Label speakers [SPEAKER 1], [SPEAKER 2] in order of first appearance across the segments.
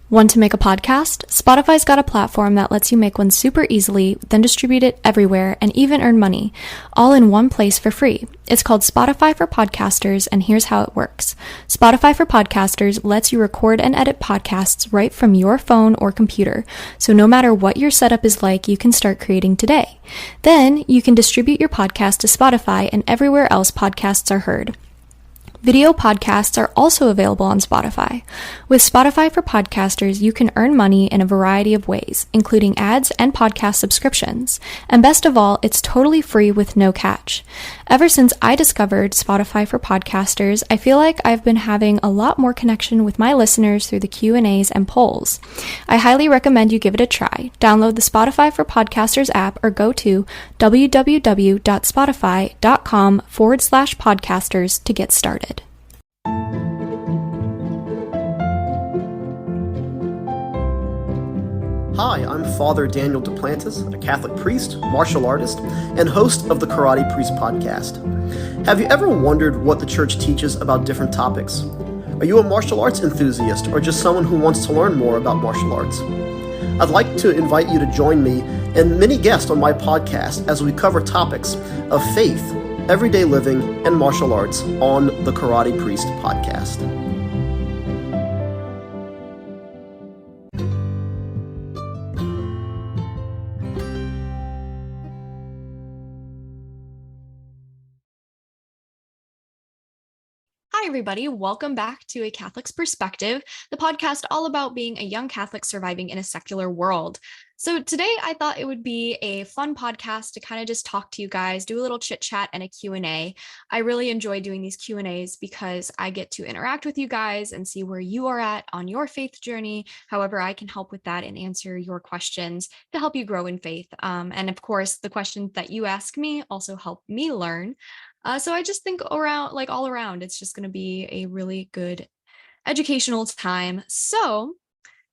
[SPEAKER 1] Want to make a podcast? Spotify's got a platform that lets you make one super easily, then distribute it everywhere, and even earn money, all in one place for free. It's called Spotify for Podcasters, and here's how it works. Spotify for Podcasters lets you record and edit podcasts right from your phone or computer, so no matter what your setup is like, you can start creating today. Then, you can distribute your podcast to Spotify and everywhere else podcasts are heard. Video podcasts are also available on Spotify. With Spotify for Podcasters, you can earn money in a variety of ways, including ads and podcast subscriptions. And best of all, it's totally free with no catch. Ever since I discovered Spotify for Podcasters, I feel like I've been having a lot more connection with my listeners through the Q&As and polls. I highly recommend you give it a try. Download the Spotify for Podcasters app or go to www.spotify.com/podcasters to get started.
[SPEAKER 2] Hi, I'm Father Daniel Duplantis, a Catholic priest, martial artist, and host of the Karate Priest podcast. Have you ever wondered what the church teaches about different topics? Are you a martial arts enthusiast or just someone who wants to learn more about martial arts? I'd like to invite you to join me and many guests on my podcast as we cover topics of faith, everyday living, and martial arts on the Karate Priest podcast.
[SPEAKER 1] Hi, everybody. Welcome back to A Catholic's Perspective, the podcast all about being a young Catholic surviving in a secular world. So today I thought it would be a fun podcast to kind of just talk to you guys, do a little chit chat and a Q&A. I really enjoy doing these Q&As because I get to interact with you guys and see where you are at on your faith journey. However, I can help with that and answer your questions to help you grow in faith. And of course, the questions that you ask me also help me learn. So I just think all around, it's just going to be a really good educational time. So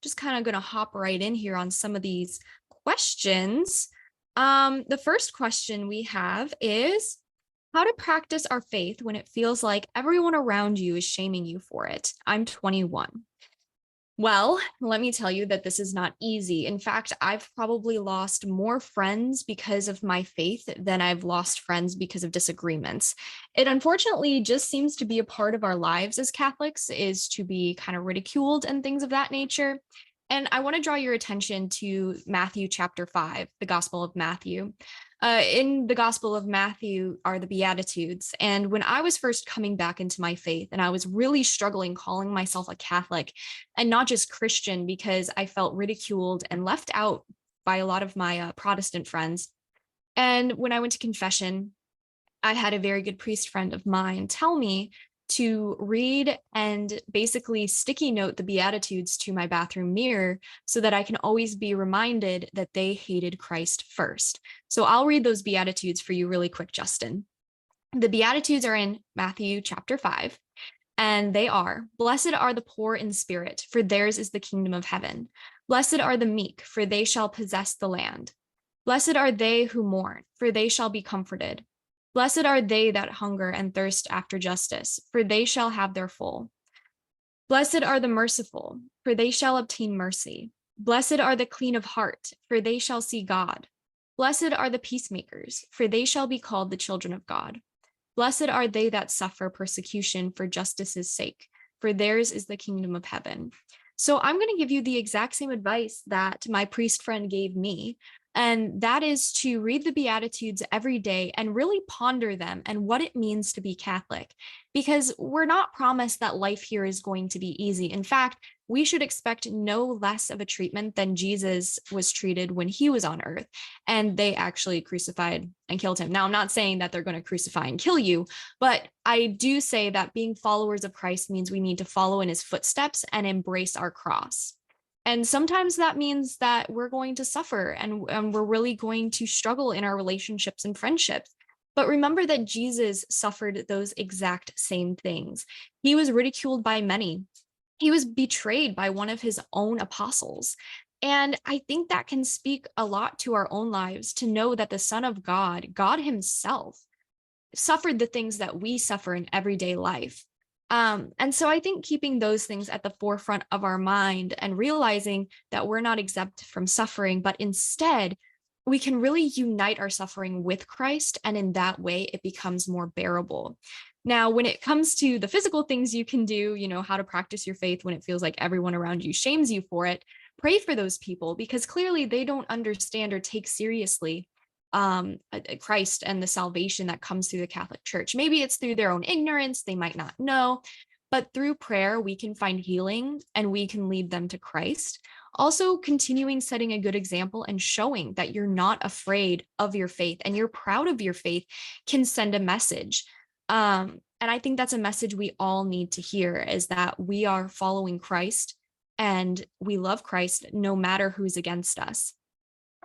[SPEAKER 1] just kind of going to hop right in here on some of these questions. The first question we have is how to practice our faith when it feels like everyone around you is shaming you for it. I'm 21. Well, let me tell you that this is not easy. In fact, I've probably lost more friends because of my faith than I've lost friends because of disagreements. It unfortunately just seems to be a part of our lives as Catholics, is to be kind of ridiculed and things of that nature. And I want to draw your attention to Matthew chapter 5, the Gospel of Matthew. In the Gospel of Matthew are the Beatitudes. And when I was first coming back into my faith and I was really struggling calling myself a Catholic and not just Christian because I felt ridiculed and left out by a lot of my Protestant friends. And when I went to confession, I had a very good priest friend of mine tell me to read and basically sticky note the Beatitudes to my bathroom mirror so that I can always be reminded that they hated Christ first. So I'll read those Beatitudes for you really quick, Justin. The Beatitudes are in Matthew chapter 5, and they are, "Blessed are the poor in spirit, for theirs is the kingdom of heaven. Blessed are the meek, for they shall possess the land. Blessed are they who mourn, for they shall be comforted. Blessed are they that hunger and thirst after justice, for they shall have their full. Blessed are the merciful, for they shall obtain mercy. Blessed are the clean of heart, for they shall see God. Blessed are the peacemakers, for they shall be called the children of God. Blessed are they that suffer persecution for justice's sake, for theirs is the kingdom of heaven." So I'm going to give you the exact same advice that my priest friend gave me. And that is to read the Beatitudes every day and really ponder them and what it means to be Catholic, because we're not promised that life here is going to be easy. In fact, we should expect no less of a treatment than Jesus was treated when he was on earth, and they actually crucified and killed him. Now, I'm not saying that they're going to crucify and kill you, but I do say that being followers of Christ means we need to follow in his footsteps and embrace our cross. And sometimes that means that we're going to suffer and we're really going to struggle in our relationships and friendships. But remember that Jesus suffered those exact same things. He was ridiculed by many. He was betrayed by one of his own apostles. And I think that can speak a lot to our own lives to know that the Son of God, God himself, suffered the things that we suffer in everyday life. And so I think keeping those things at the forefront of our mind and realizing that we're not exempt from suffering, but instead we can really unite our suffering with Christ. And in that way, it becomes more bearable. Now, when it comes to the physical things you can do, how to practice your faith when it feels like everyone around you shames you for it, pray for those people because clearly they don't understand or take seriously Christ and the salvation that comes through the Catholic Church. Maybe it's through their own ignorance, they might not know, but through prayer, we can find healing and we can lead them to Christ. Also, continuing setting a good example and showing that you're not afraid of your faith and you're proud of your faith can send a message. And I think that's a message we all need to hear is that we are following Christ and we love Christ no matter who's against us.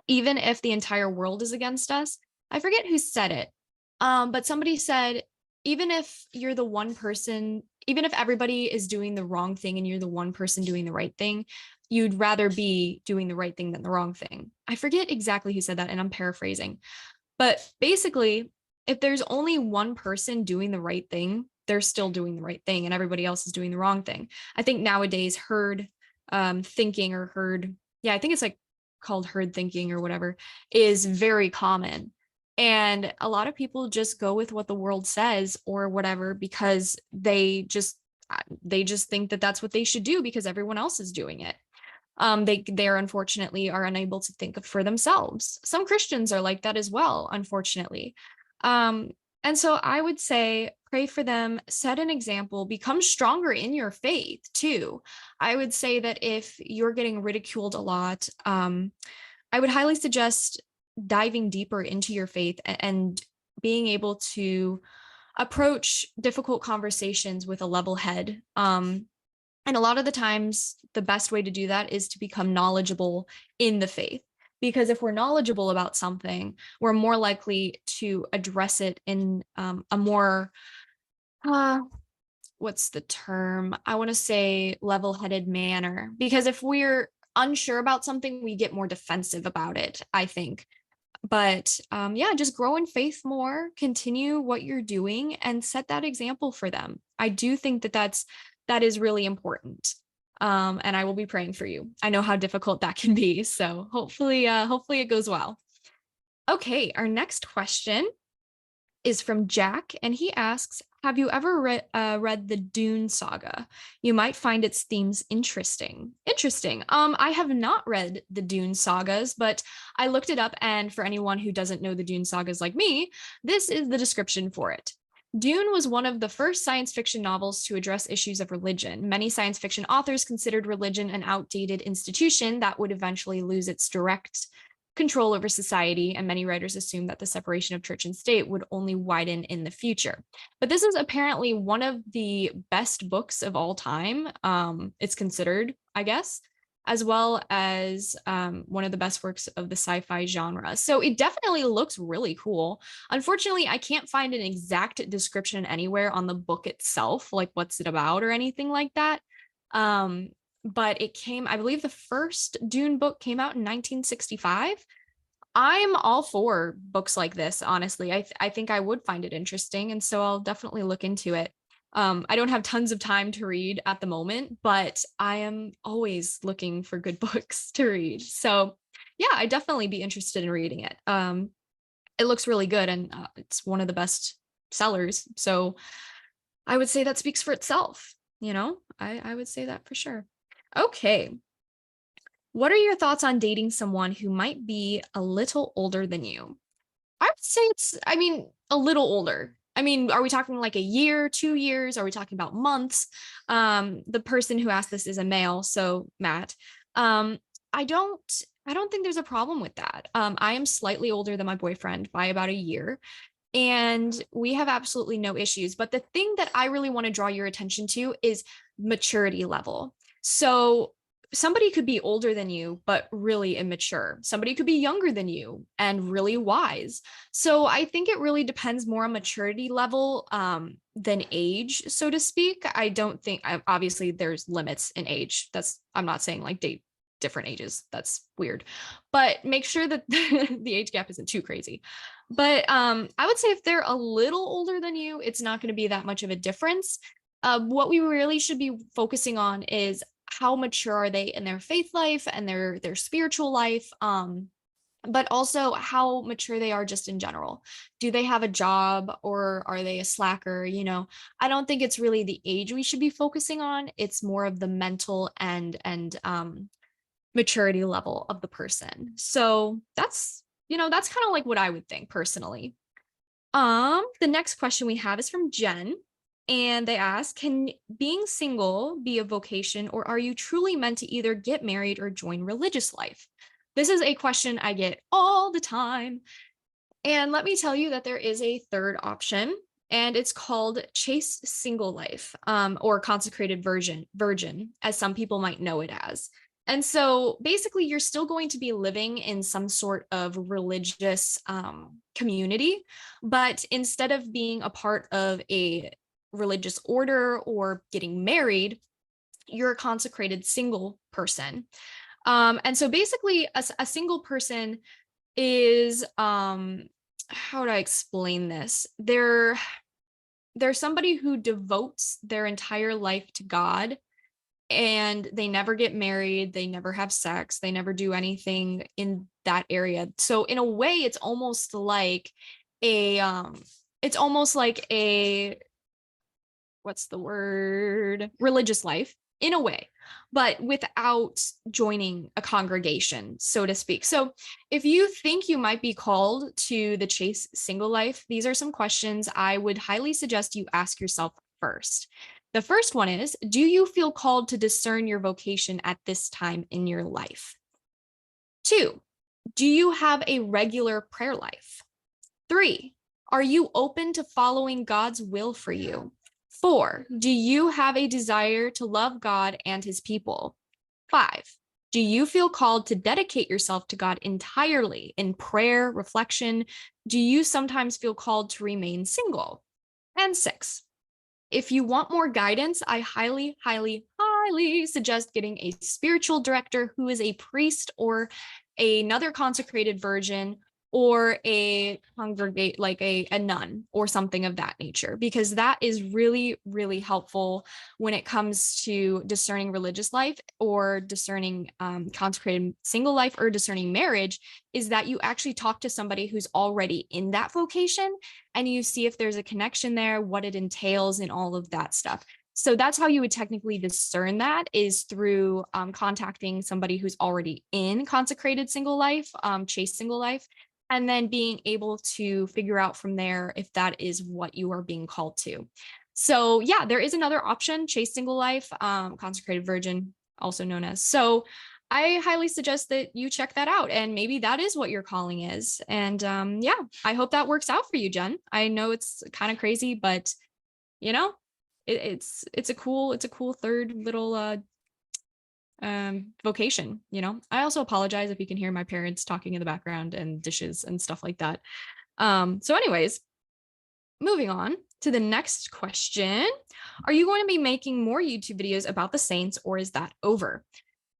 [SPEAKER 1] Even if the entire world is against us. I forget who said it, but somebody said, even if you're the one person, even if everybody is doing the wrong thing and you're the one person doing the right thing, you'd rather be doing the right thing than the wrong thing. I forget exactly who said that, and I'm paraphrasing. But basically, if there's only one person doing the right thing, they're still doing the right thing and everybody else is doing the wrong thing. I think nowadays herd thinking or herd, I think it's like called herd thinking or whatever, is very common. And a lot of people just go with what the world says or whatever because they just think that that's what they should do because everyone else is doing it. They're unfortunately are unable to think for themselves. Some Christians are like that as well, unfortunately. And so I would say pray for them, set an example, become stronger in your faith too. I would say that if you're getting ridiculed a lot, I would highly suggest diving deeper into your faith and being able to approach difficult conversations with a level head. And a lot of the times, the best way to do that is to become knowledgeable in the faith. Because if we're knowledgeable about something, we're more likely to address it in a more, what's the term? I want to say level-headed manner. Because if we're unsure about something, we get more defensive about it, I think. But just grow in faith more, continue what you're doing, and set that example for them. I do think that is really important. And I will be praying for you. I know how difficult that can be. So hopefully it goes well. Okay, our next question is from Jack, and he asks, have you ever read the Dune saga? You might find its themes interesting. Interesting. I have not read the Dune sagas, but I looked it up, and for anyone who doesn't know the Dune sagas like me, this is the description for it. Dune was one of the first science fiction novels to address issues of religion. Many science fiction authors considered religion an outdated institution that would eventually lose its direct control over society, and many writers assumed that the separation of church and state would only widen in the future. But this is apparently one of the best books of all time. It's considered, I guess, as well as one of the best works of the sci-fi genre. So it definitely looks really cool. Unfortunately, I can't find an exact description anywhere on the book itself, like what's it about or anything like that. But it came, I believe the first Dune book came out in 1965. I'm all for books like this, honestly. I think I would find it interesting, and so I'll definitely look into it. I don't have tons of time to read at the moment, but I am always looking for good books to read. So yeah, I'd definitely be interested in reading it. It looks really good, and it's one of the best sellers. So I would say that speaks for itself. I would say that for sure. Okay. What are your thoughts on dating someone who might be a little older than you? I would say a little older. Are we talking like a year, 2 years? Are we talking about months? The person who asked this is a male, so Matt. I don't think there's a problem with that. I am slightly older than my boyfriend by about a year, and we have absolutely no issues. But the thing that I really want to draw your attention to is maturity level. So somebody could be older than you, but really immature. Somebody could be younger than you and really wise. So I think it really depends more on maturity level than age, so to speak. I don't think, obviously there's limits in age. I'm not saying like date different ages. That's weird, but make sure that the age gap isn't too crazy. But I would say if they're a little older than you, it's not going to be that much of a difference. What we really should be focusing on is how mature are they in their faith life and their spiritual life, but also how mature they are just in general. Do they have a job or are they a slacker? I don't think it's really the age we should be focusing on. It's more of the mental and maturity level of the person. So that's kind of like what I would think personally. The next question we have is from Jen, and they ask, can being single be a vocation, or are you truly meant to either get married or join religious life? This is a question I get all the time. And let me tell you that there is a third option, and it's called chaste single life, or consecrated virgin, as some people might know it as. And so basically, you're still going to be living in some sort of religious community, but instead of being a part of a religious order or getting married, you're a consecrated single person. And so basically, a single person is how do I explain this? They're somebody who devotes their entire life to God, and they never get married, they never have sex, they never do anything in that area. So in a way, a it's almost like a what's the word? Religious life in a way, but without joining a congregation, so to speak. So if you think you might be called to the chaste single life, these are some questions I would highly suggest you ask yourself first. The first one is, do you feel called to discern your vocation at this time in your life? 2, do you have a regular prayer life? 3, are you open to following God's will for you? 4, do you have a desire to love God and his people? 5, do you feel called to dedicate yourself to God entirely in prayer, reflection? Do you sometimes feel called to remain single? And 6, if you want more guidance, I highly, highly, highly suggest getting a spiritual director who is a priest or another consecrated virgin or a congregate like a nun or something of that nature, because that is really, really helpful when it comes to discerning religious life or discerning consecrated single life or discerning marriage, is that you actually talk to somebody who's already in that vocation and you see if there's a connection there, what it entails, and all of that stuff. So that's how you would technically discern that, is through contacting somebody who's already in consecrated single life, chaste single life, and then being able to figure out from there if that is what you are being called to. So yeah, there is another option, chaste single life, consecrated virgin, also known as. So I highly suggest that you check that out, and maybe that is what your calling is. And yeah, I hope that works out for you, Jen. I know it's kind of crazy, but you know, it's a cool third little vocation. I also apologize if you can hear my parents talking in the background and dishes and stuff like that. So anyways, moving on to the next question. Are you going to be making more YouTube videos about the saints, or is that over?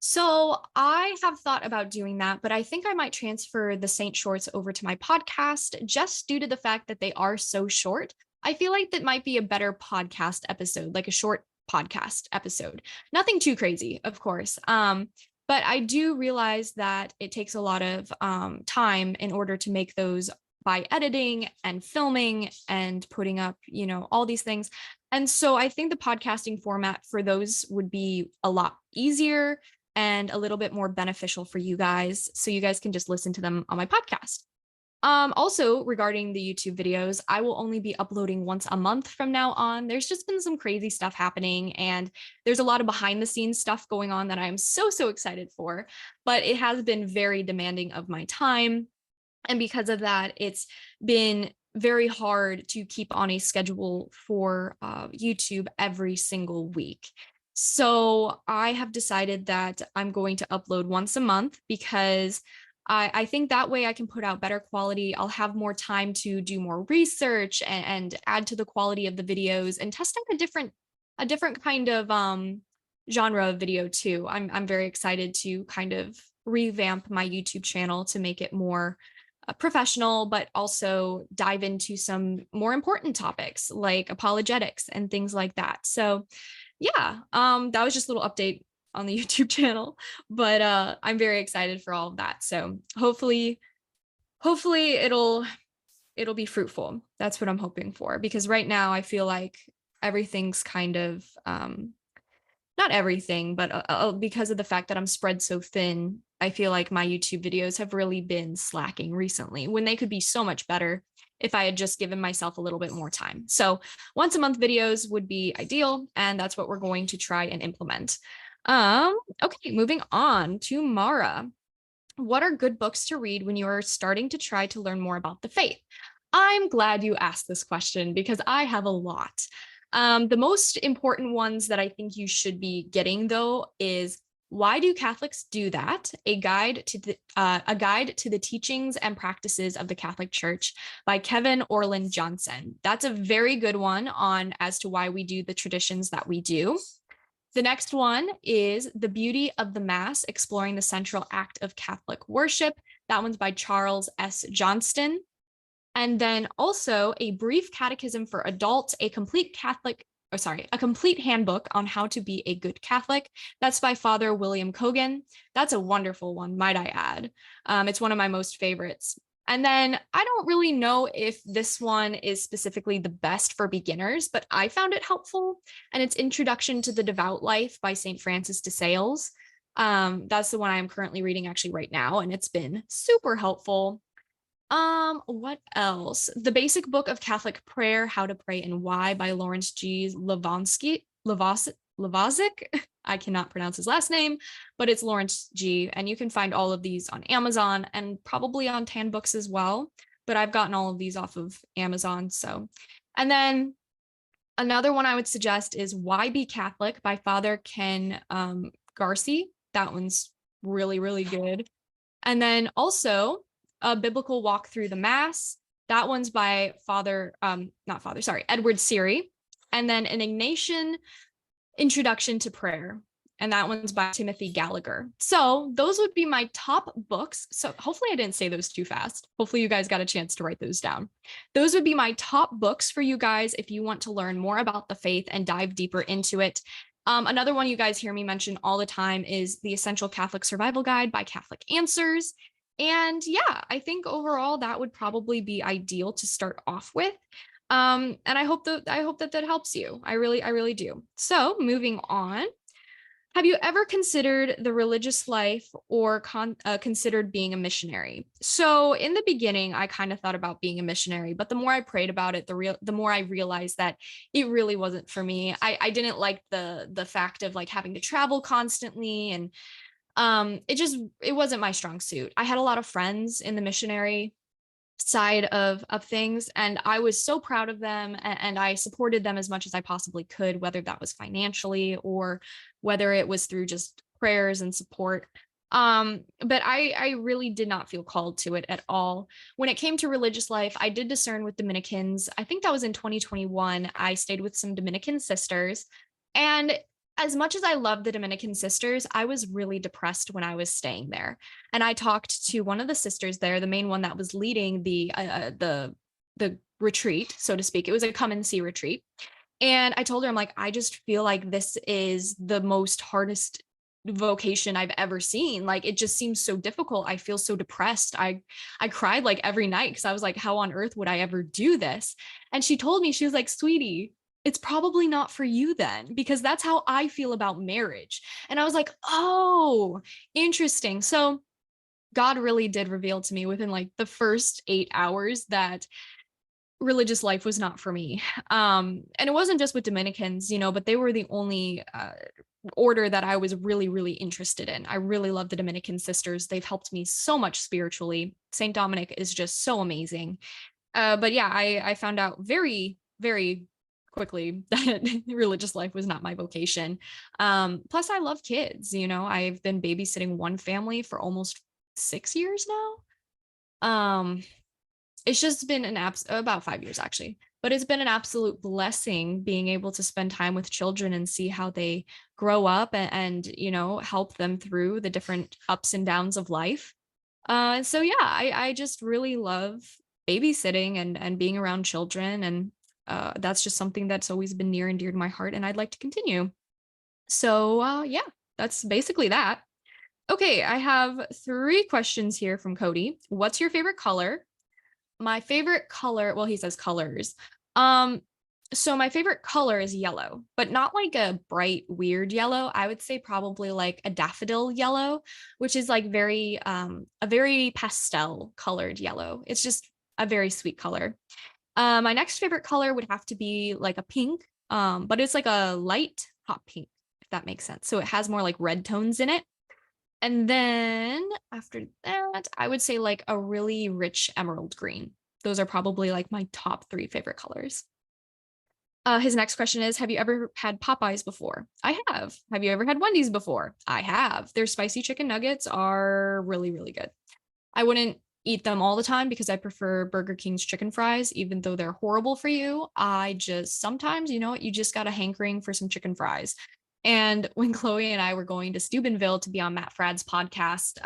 [SPEAKER 1] So I have thought about doing that, but I think I might transfer the Saint shorts over to my podcast just due to the fact that they are so short. I feel like that might be a better podcast episode, like a short podcast episode. Nothing too crazy, of course. But I do realize that it takes a lot of time in order to make those, by editing and filming and putting up, all these things. And so I think the podcasting format for those would be a lot easier and a little bit more beneficial for you guys, so you guys can just listen to them on my podcast. Also, regarding the YouTube videos, I will only be uploading once a month from now on. There's just been some crazy stuff happening, and there's a lot of behind the scenes stuff going on that I'm so excited for, but it has been very demanding of my time. And because of that, it's been very hard to keep on a schedule for YouTube every single week. So I have decided that I'm going to upload once a month, because I think that way I can put out better quality. I'll have more time to do more research and add to the quality of the videos and test out a different kind of genre of video too. I'm very excited to kind of revamp my YouTube channel to make it more professional, but also dive into some more important topics like apologetics and things like that. So yeah, that was just a little update on the YouTube channel, but I'm very excited for all of that. So hopefully it'll be fruitful. That's what I'm hoping for, because right now I feel like everything's kind of not everything, but because of the fact that I'm spread so thin, I feel like my YouTube videos have really been slacking recently when they could be so much better if I had just given myself a little bit more time. So once a month videos would be ideal, and that's what we're going to try and implement. Okay, moving on to Mara. What are good books to read when you are starting to try to learn more about the faith? I'm glad you asked this question because I have a lot. The most important ones that I think you should be getting, though, is Why Do Catholics Do That? A guide to the teachings and practices of the Catholic Church by Kevin Orland Johnson. That's a very good one on as to why we do the traditions that we do. The next one is The Beauty of the Mass, Exploring the Central Act of Catholic Worship. That one's by Charles S. Johnston. And then also A Brief Catechism for Adults, a complete handbook on how to be a good Catholic. That's by Father William Cogan. That's a wonderful one, might I add. It's one of my most favorites. And then I don't really know if this one is specifically the best for beginners, but I found it helpful. And it's Introduction to the Devout Life by St. Francis de Sales. That's the one I'm currently reading actually right now, and it's been super helpful. What else? The Basic Book of Catholic Prayer, How to Pray and Why by Lawrence G. Lovazik. I cannot pronounce his last name, but it's Lawrence G. And you can find all of these on Amazon and probably on Tan Books as well. But I've gotten all of these off of Amazon. So, and then another one I would suggest is Why Be Catholic by Father Ken Garci. That one's really, really good. And then also A Biblical Walk Through the Mass. That one's by Edward Seary. And then An Ignatian Introduction to Prayer. And that one's by Timothy Gallagher. So those would be my top books. So hopefully I didn't say those too fast. Hopefully you guys got a chance to write those down. Those would be my top books for you guys if you want to learn more about the faith and dive deeper into it. Another one you guys hear me mention all the time is The Essential Catholic Survival Guide by Catholic Answers. And yeah, I think overall that would probably be ideal to start off with. And I hope that helps you. I really do. So moving on. Have you ever considered the religious life or considered being a missionary? So in the beginning, I kind of thought about being a missionary, but the more I prayed about it, the more I realized that it really wasn't for me. I didn't like the fact of like having to travel constantly, and it wasn't my strong suit. I had a lot of friends in the missionary side of things, and I was so proud of them, and I supported them as much as I possibly could, whether that was financially or whether it was through just prayers and support. But I really did not feel called to it at all. When it came to religious life, I did discern with Dominicans. I think that was in 2021. I stayed with some Dominican sisters, and as much as I love the Dominican sisters, I was really depressed when I was staying there. And I talked to one of the sisters there, the main one that was leading the retreat, so to speak. It was a come and see retreat. And I told her, I'm like, I just feel like this is the most hardest vocation I've ever seen. Like, it just seems so difficult. I feel so depressed. I cried like every night because I was like, how on earth would I ever do this? And she told me, she was like, sweetie, it's probably not for you then, because that's how I feel about marriage. And I was like, oh, interesting. So God really did reveal to me within like the first 8 hours that religious life was not for me. And it wasn't just with Dominicans, but they were the only order that I was really, really interested in. I really love the Dominican sisters. They've helped me so much spiritually. St. Dominic is just so amazing. But yeah, I found out very, very quickly that religious life was not my vocation. Plus I love kids, I've been babysitting one family for almost 6 years now. It's just been about 5 years actually, but it's been an absolute blessing being able to spend time with children and see how they grow up and help them through the different ups and downs of life. So yeah, I just really love babysitting and being around children, and that's just something that's always been near and dear to my heart, and I'd like to continue. So yeah, that's basically that. Okay, I have three questions here from Cody. What's your favorite color? My favorite color, well, he says colors. Um, so my favorite color is yellow, but not like a bright, weird yellow. I would say probably like a daffodil yellow, which is like a very pastel colored yellow. It's just a very sweet color. My next favorite color would have to be like a pink, but it's like a light hot pink, if that makes sense. So it has more like red tones in it. And then after that, I would say like a really rich emerald green. Those are probably like my top three favorite colors. His next question is, have you ever had Popeyes before? I have. Have you ever had Wendy's before? I have. Their spicy chicken nuggets are really, really good. I wouldn't eat them all the time because I prefer Burger King's chicken fries, even though they're horrible for you. I just sometimes, you know what, you just got a hankering for some chicken fries. And when Chloe and I were going to Steubenville to be on Matt Frad's podcast,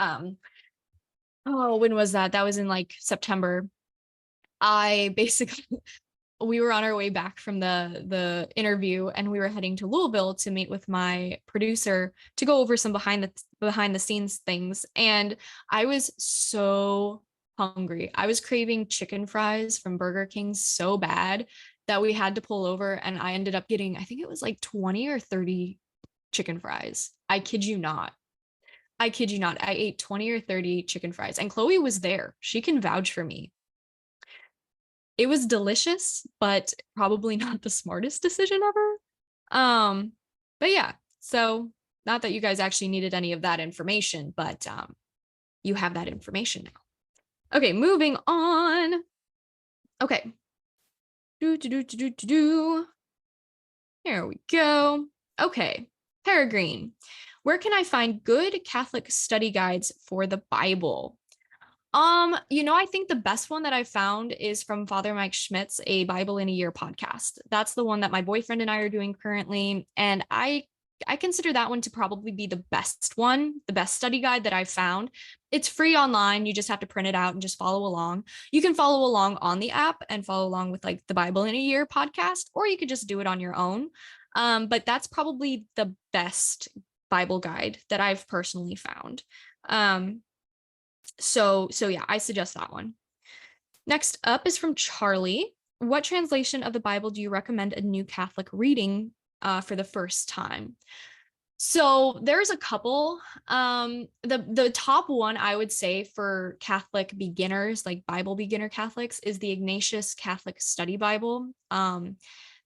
[SPEAKER 1] oh, when was that? That was in like September. I basically we were on our way back from the interview and we were heading to Louisville to meet with my producer to go over some behind the scenes things, and I was so hungry. I was craving chicken fries from Burger King so bad that we had to pull over, and I ended up getting, I think it was like 20 or 30 chicken fries. I kid you not. I kid you not. I ate 20 or 30 chicken fries, and Chloe was there. She can vouch for me. It was delicious, but probably not the smartest decision ever. But yeah, so not that you guys actually needed any of that information, but you have that information now. Okay, moving on. Okay. Here we go. Okay, Peregrine. Where can I find good Catholic study guides for the Bible? I think the best one that I found is from Father Mike Schmidt's A Bible in a Year podcast. That's the one that my boyfriend and I are doing currently, and I consider that one to probably be the best one, the best study guide that I've found. It's free online. You just have to print it out and just follow along. You can follow along on the app and follow along with like the Bible in a Year podcast, or you could just do it on your own. But that's probably the best Bible guide that I've personally found. So yeah, I suggest that one. Next up is from Charlie. What translation of the Bible do you recommend a new Catholic reading for the first time? So there's a couple. The top one I would say for Catholic beginners, like Bible beginner Catholics, is the Ignatius Catholic Study Bible.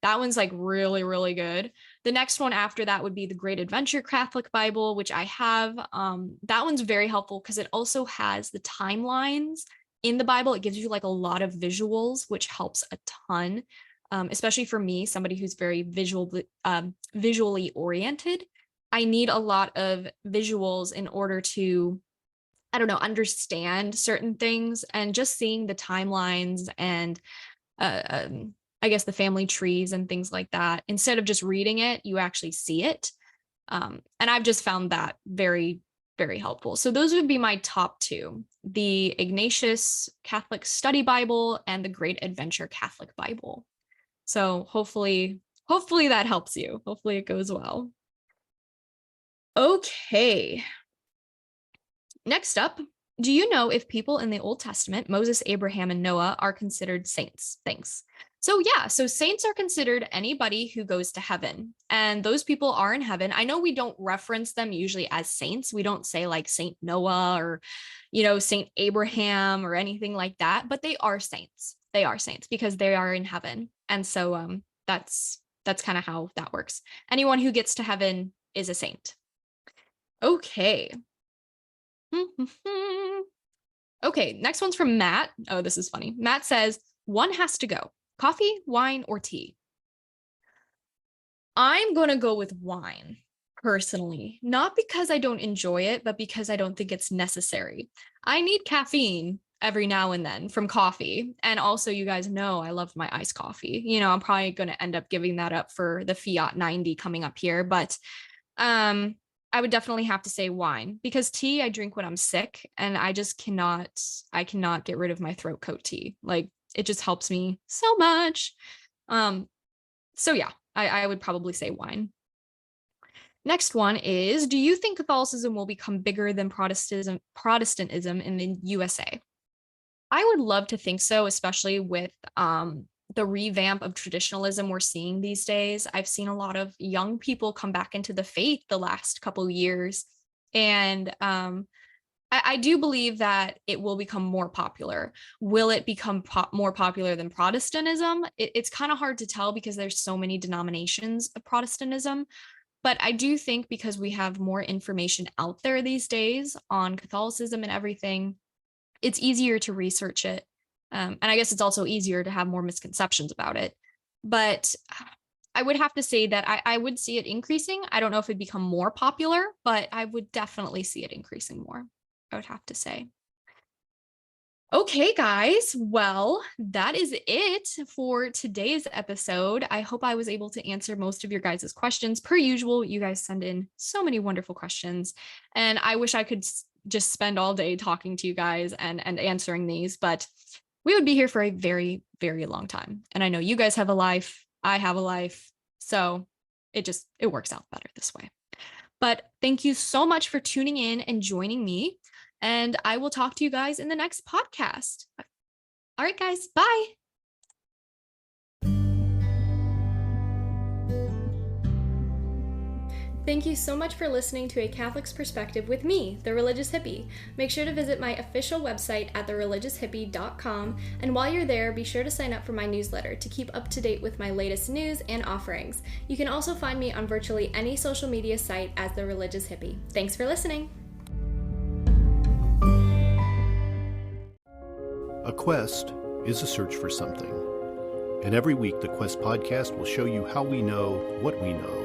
[SPEAKER 1] That one's like really, really good. The next one after that would be the Great Adventure Catholic Bible, which I have. That one's very helpful because it also has the timelines in the Bible. It gives you like a lot of visuals, which helps a ton, especially for me, somebody who's very visually oriented. I need a lot of visuals in order to, I don't know, understand certain things, and just seeing the timelines and uh, um, I guess the family trees and things like that. Instead of just reading it, you actually see it. And I've just found that very, very helpful. So those would be my top two: the Ignatius Catholic Study Bible and the Great Adventure Catholic Bible. So hopefully that helps you. Hopefully it goes well. Okay. Next up, do you know if people in the Old Testament, Moses, Abraham, and Noah, are considered saints? Thanks. So yeah, so saints are considered anybody who goes to heaven, and those people are in heaven. I know we don't reference them usually as saints. We don't say like Saint Noah or, Saint Abraham or anything like that, but they are saints. They are saints because they are in heaven. And so that's kind of how that works. Anyone who gets to heaven is a saint. Okay. Okay, next one's from Matt. Oh, this is funny. Matt says, one has to go. Coffee, wine, or tea? I'm going to go with wine, personally. Not because I don't enjoy it, but because I don't think it's necessary. I need caffeine every now and then from coffee. And also, you guys know I love my iced coffee. I'm probably going to end up giving that up for the Fiat 90 coming up here. But I I would definitely have to say wine, because tea I drink when I'm sick, and I cannot get rid of my throat coat tea. Like, it just helps me so much. So yeah, I would probably say wine. Next one is, do you think Catholicism will become bigger than Protestantism in the USA? I would love to think so, especially with the revamp of traditionalism we're seeing these days. I've seen a lot of young people come back into the faith the last couple of years. And I do believe that it will become more popular. Will it become more popular than Protestantism? It's kind of hard to tell because there's so many denominations of Protestantism. But I do think because we have more information out there these days on Catholicism and everything, it's easier to research it. And I guess it's also easier to have more misconceptions about it. But I would have to say that I would see it increasing. I don't know if it'd become more popular, but I would definitely see it increasing more, I would have to say. Okay, guys. Well, that is it for today's episode. I hope I was able to answer most of your guys' questions. Per usual, you guys send in so many wonderful questions, and I wish I could just spend all day talking to you guys and answering these, but we would be here for a very, very long time. And I know you guys have a life. I have a life. So it works out better this way. But thank you so much for tuning in and joining me. And I will talk to you guys in the next podcast. All right, guys. Bye. Thank you so much for listening to A Catholic's Perspective with me, The Religious Hippie. Make sure to visit my official website at thereligioushippie.com, and while you're there, be sure to sign up for my newsletter to keep up to date with my latest news and offerings. You can also find me on virtually any social media site as The Religious Hippie. Thanks for listening.
[SPEAKER 3] A quest is a search for something. And every week, the Quest podcast will show you how we know what we know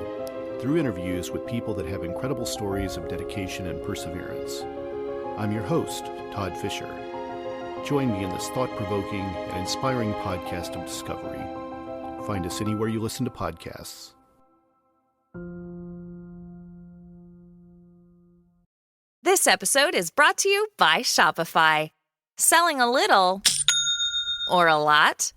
[SPEAKER 3] through interviews with people that have incredible stories of dedication and perseverance. I'm your host, Todd Fisher. Join me in this thought-provoking and inspiring podcast of discovery. Find us anywhere you listen to podcasts.
[SPEAKER 4] This episode is brought to you by Shopify. Selling a little or a lot?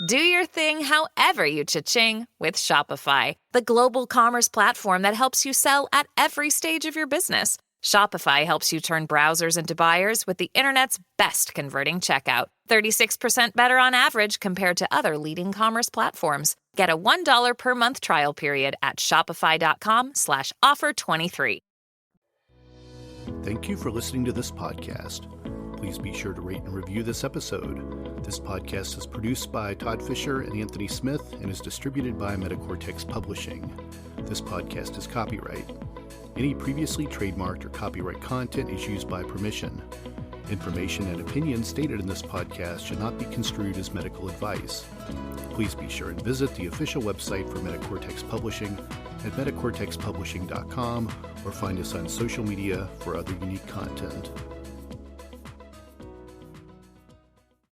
[SPEAKER 4] Do your thing however you cha-ching with Shopify, the global commerce platform that helps you sell at every stage of your business. Shopify helps you turn browsers into buyers with the internet's best converting checkout. 36% better on average compared to other leading commerce platforms. Get a $1 per month trial period at shopify.com/offer23.
[SPEAKER 3] Thank you for listening to this podcast. Please be sure to rate and review this episode. This podcast is produced by Todd Fisher and Anthony Smith and is distributed by Metacortex Publishing. This podcast is copyright. Any previously trademarked or copyright content is used by permission. Information and opinions stated in this podcast should not be construed as medical advice. Please be sure and visit the official website for Metacortex Publishing at metacortexpublishing.com or find us on social media for other unique content.